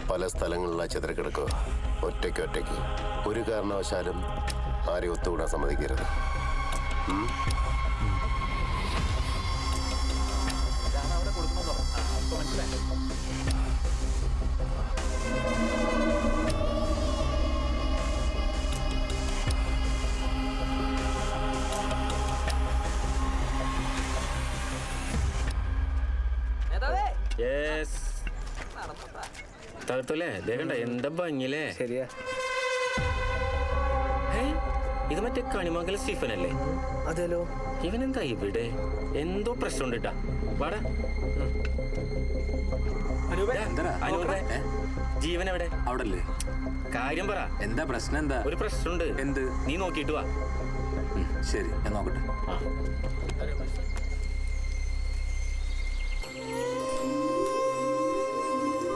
പല സ്ഥലങ്ങളിലാ ചിതറിക്കിടക്കുക. ഒറ്റയ്ക്ക് ഒരു കാരണവശാലും ആരെയും ഒത്തുകൂടാൻ സമ്മതിക്കരുത്. തകർത്തല്ലേ ദേഹണ്ട എന്താ ഭംഗിയില്ലേ. ശരിയാ. ഇത് മറ്റേ കണിമംഗലം സ്റ്റീഫൻ അല്ലേ? അതെല്ലോ. ഇവനെന്താ ഇവിടെ? എന്തോ പ്രശ്നമുണ്ട് കേട്ടാ. വാടാ. ജീവൻ എവിടെ? അവിടല്ലേ? കാര്യം പറ. എന്താ പ്രശ്നം? എന്താ? ഒരു പ്രശ്നമുണ്ട്. എന്ത്? നീ നോക്കിയിട്ട് വാ. ശരി, ഞാൻ നോക്കട്ടെ.